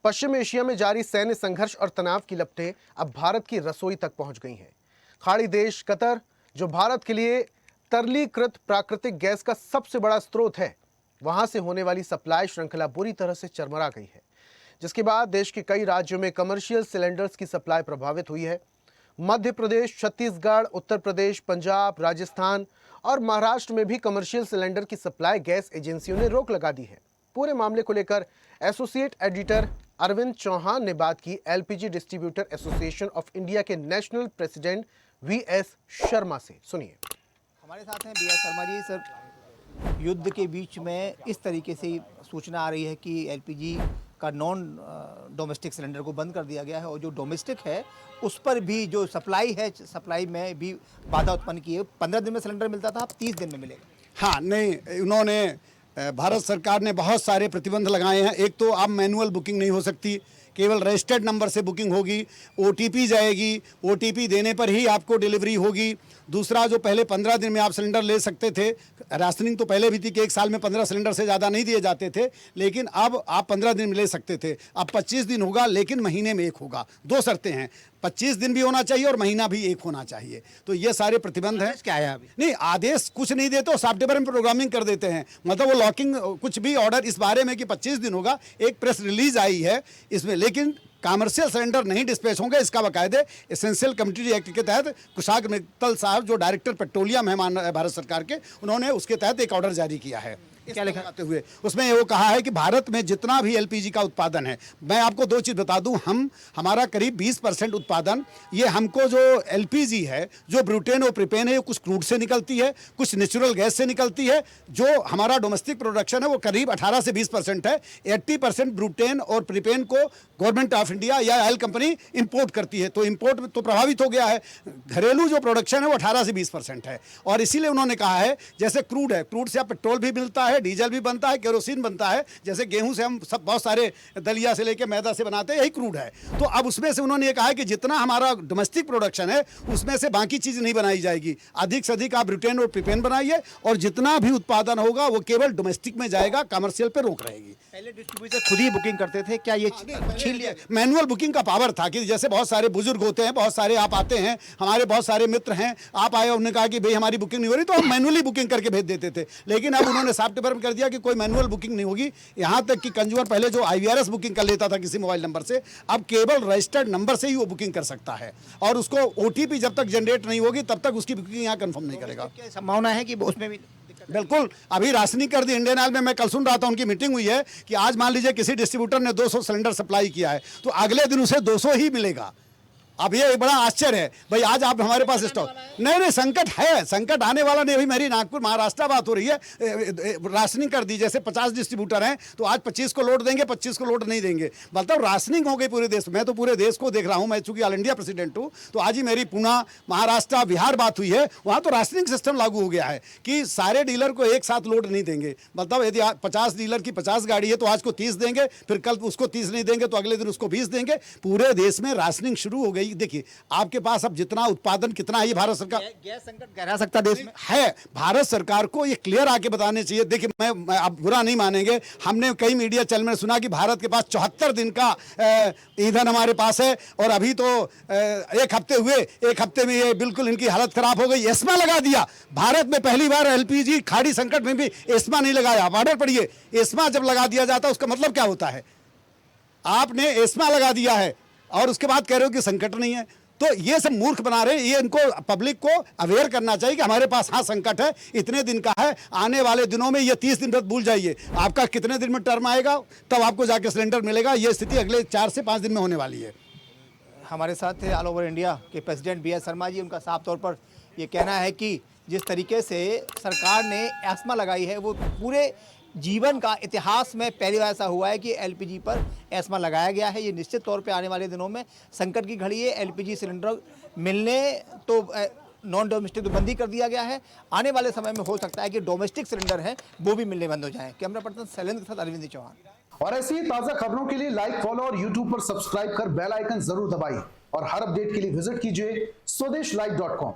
पश्चिम Asia में जारी सैन्य संघर्ष और तनाव की लपटें अब भारत की रसोई तक पहुंच गई हैं। खाड़ी देश कतर, जो भारत के लिए तरलीकृत प्राकृतिक गैस का सबसे बड़ा स्रोत है, वहां से होने वाली सप्लाई श्रृंखला बुरी तरह से चरमरा गई है, जिसके बाद देश के कई राज्यों में कमर्शियल सिलेंडर्स की सप्लाई प्रभावित हुई है। मध्य प्रदेश, छत्तीसगढ़, उत्तर प्रदेश, पंजाब, राजस्थान और महाराष्ट्र में भी कमर्शियल सिलेंडर की सप्लाई गैस एजेंसियों ने रोक लगा दी है। पूरे मामले को लेकर एसोसिएट एडिटर अरविंद चौहान ने बात की LPG distributor association of India के नेशनल प्रेसिडेंट वीएस शर्मा से। सुनिए। हमारे साथ हैं वीएस शर्मा जी। सर, युद्ध के बीच में इस तरीके से सूचना आ रही है कि एलपीजी का नॉन डोमेस्टिक सिलेंडर को बंद कर दिया गया है और जो डोमेस्टिक है उस पर भी जो सप्लाई है, सप्लाई में भी बाधा उत्पन्न की है। 15 दिन में सिलेंडर मिलता था, अब 30 दिन में मिलेगा। हाँ, नहीं, उन्होंने भारत सरकार ने बहुत सारे प्रतिबंध लगाए हैं। एक तो अब मैनुअल बुकिंग नहीं हो सकती, केवल रजिस्टर्ड नंबर से बुकिंग होगी। ओटीपी जाएगी, ओटीपी देने पर ही आपको डिलीवरी होगी। दूसरा, जो पहले 15 दिन में आप सिलेंडर ले सकते थे, राशनिंग तो पहले भी थी कि एक साल में 15 सिलेंडर से ज़्यादा नहीं दिए जाते थे, लेकिन अब आप 15 दिन में ले सकते थे। अब 25 दिन होगा, लेकिन महीने में एक होगा। 2 शर्तें हैं, 25 दिन भी होना चाहिए और महीना भी एक होना चाहिए। तो ये सारे प्रतिबंध हैं। क्या है अभी? नहीं, आदेश कुछ नहीं देते, सॉफ्टवेयर में प्रोग्रामिंग कर देते हैं। मतलब वो लॉकिंग कुछ भी ऑर्डर इस बारे में कि 25 दिन होगा, एक प्रेस रिलीज आई है इसमें, लेकिन कमर्शियल सिलेंडर नहीं डिस्पैच होंगे। इसका बाकायदे एसेंशियल कमोडिटी एक्ट के तहत कुशाग मित्तल साहब, जो डायरेक्टर पेट्रोलियम है भारत सरकार के, उन्होंने उसके तहत एक ऑर्डर जारी किया है। क्या लिखाते हुए उसमें वो कहा है कि भारत में जितना भी एलपीजी का उत्पादन है, मैं आपको 2 चीज़ बता दूं, हमारा करीब 20% उत्पादन, ये हमको जो एलपीजी है, जो ब्यूटेन और प्रोपेन है, कुछ क्रूड से निकलती है, कुछ नेचुरल गैस से निकलती है। जो हमारा डोमेस्टिक प्रोडक्शन है वो करीब 18 से 20% है। 80% ब्यूटेन और प्रोपेन को गवर्नमेंट ऑफ इंडिया या ऑयल कंपनी इंपोर्ट करती है, तो इंपोर्ट तो प्रभावित हो गया है। घरेलू जो प्रोडक्शन है वो 18 से 20% है। और इसीलिए उन्होंने कहा है, जैसे क्रूड है, क्रूड से आप पेट्रोल भी मिलता है, डीजल भी बनता है, केरोसिन बनता है। जैसे गेहूं से हम सब बहुत सारे दलिया से लेके मैदा से बनाते हैं, यही क्रूड है। तो अब उसमें से उन्होंने ये कहा है कि जितना हमारा डोमेस्टिक प्रोडक्शन है उसमें से बाकी चीज़ नहीं बनाई जाएगी। अधिक से अधिक आप ब्यूटेन और प्रोपेन बनाइए और जितना भी उत्पादन होगा वो केवल डोमेस्टिक में जाएगा, कमर्शियल पे रोक रहेगी। पहले डिस्ट्रीब्यूटर खुद ही बुकिंग करते थे, क्या ये छीन लिया? मैनुअल बुकिंग का पावर था कि जैसे बहुत सारे बुजुर्ग होते हैं, बहुत सारे आप आते हैं, हमारे बहुत सारे मित्र हैं, आप आए, उन्होंने कहा कि भाई हमारी बुकिंग नहीं हो रही, तो हम मैनुअली बुकिंग करके भेज देते थे। लेकिन अब उन्होंने सॉफ्टवेयर में कर दिया कि कोई मैनुअल बुकिंग नहीं होगी। यहां तक कि कंज्यूमर पहले जो IVRS बुकिंग कर लेता था किसी मोबाइल नंबर से, अब केवल रजिस्टर्ड नंबर से ही वो बुकिंग कर सकता है और उसको ओटीपी जब तक जनरेट नहीं होगी तब तक उसकी बुकिंग यहाँ कंफर्म नहीं करेगा। क्या संभावना है कि उसमें भी? बिल्कुल, अभी राशनिंग कर दी इंडियन ऑयल में। मैं कल सुन रहा था, उनकी मीटिंग हुई है कि आज मान लीजिए किसी डिस्ट्रीब्यूटर ने 200 सिलेंडर सप्लाई किया है, तो अगले दिन उसे 200 ही मिलेगा। अब ये बड़ा आश्चर्य है भाई, आज आप हमारे पास स्टॉक नहीं, संकट है, संकट आने वाला नहीं। अभी मेरी नागपुर महाराष्ट्र बात हो रही है, राशनिंग कर दी। जैसे 50 डिस्ट्रीब्यूटर हैं तो आज 25 को लोड देंगे, 25 को लोड नहीं देंगे, मतलब राशनिंग हो गई पूरे देश में। मैं तो पूरे देश को देख रहा हूं, मैं चूंकि ऑल इंडिया प्रेसिडेंट हूं, तो आज ही मेरी पुणे, महाराष्ट्र, बिहार बात हुई है, वहां तो राशनिंग सिस्टम लागू हो गया है कि सारे डीलर को एक साथ लोड नहीं देंगे। मतलब यदि 50 डीलर की 50 गाड़ी है तो आज को 30 देंगे, फिर कल उसको 30 नहीं देंगे तो अगले दिन उसको 20 देंगे। पूरे देश में राशनिंग शुरू हो गई। देखिए, आपके पास अब जितना उत्पादन कितना है, ये भारत सरकार, गैस संकट गहरा सकता देश में है। भारत सरकार को ये क्लियर आके बताने चाहिए। देखिए, मैं आप बुरा नहीं मानेंगे, हमने कई मीडिया चैनल में सुना कि भारत के पास 74 दिन का ईंधन हमारे पास है और अभी तो एक हफ्ते में ये बिल्कुल इनकी हालत खराब हो गई। एस्मा लगा दिया। भारत में पहली बार एलपीजी खाड़ी संकट में भी एस्मा नहीं लगाया। ऑर्डर पढ़िए, एस्मा जब लगा दिया जाता है उसका मतलब क्या होता है? आपने एस्मा लगा दिया है और उसके बाद कह रहे हो कि संकट नहीं है। तो ये सब मूर्ख बना रहे हैं। ये इनको, पब्लिक को अवेयर करना चाहिए कि हमारे पास हाँ संकट है, इतने दिन का है, आने वाले दिनों में ये 30 दिन तक भूल जाइए। आपका कितने दिन में टर्म आएगा तब आपको जाके सिलेंडर मिलेगा। ये स्थिति अगले 4 से 5 दिन में होने वाली है। हमारे साथ थे ऑल ओवर इंडिया के प्रेसिडेंट वीएस शर्मा जी। उनका साफ तौर पर ये कहना है कि जिस तरीके से सरकार ने एस्मा लगाई है, वो पूरे जीवन का इतिहास में पहली बार ऐसा हुआ है कि एलपीजी पर एस्मा लगाया गया है। ये निश्चित तौर पे आने वाले दिनों में संकट की घड़ी है। एलपीजी सिलेंडर मिलने तो नॉन डोमेस्टिक तो बंद ही कर दिया गया है। आने वाले समय में हो सकता है कि डोमेस्टिक सिलेंडर हैं वो भी मिलने बंद हो जाएं। कैमरा पर्सन शैलेंद्र के साथ अरविंद चौहान। और ऐसी ही ताजा खबरों के लिए लाइक, फॉलो और यूट्यूब पर सब्सक्राइब कर बेल आइकन जरूर दबाइए और हर अपडेट के लिए विजिट कीजिए स्वदेशलाइव.com।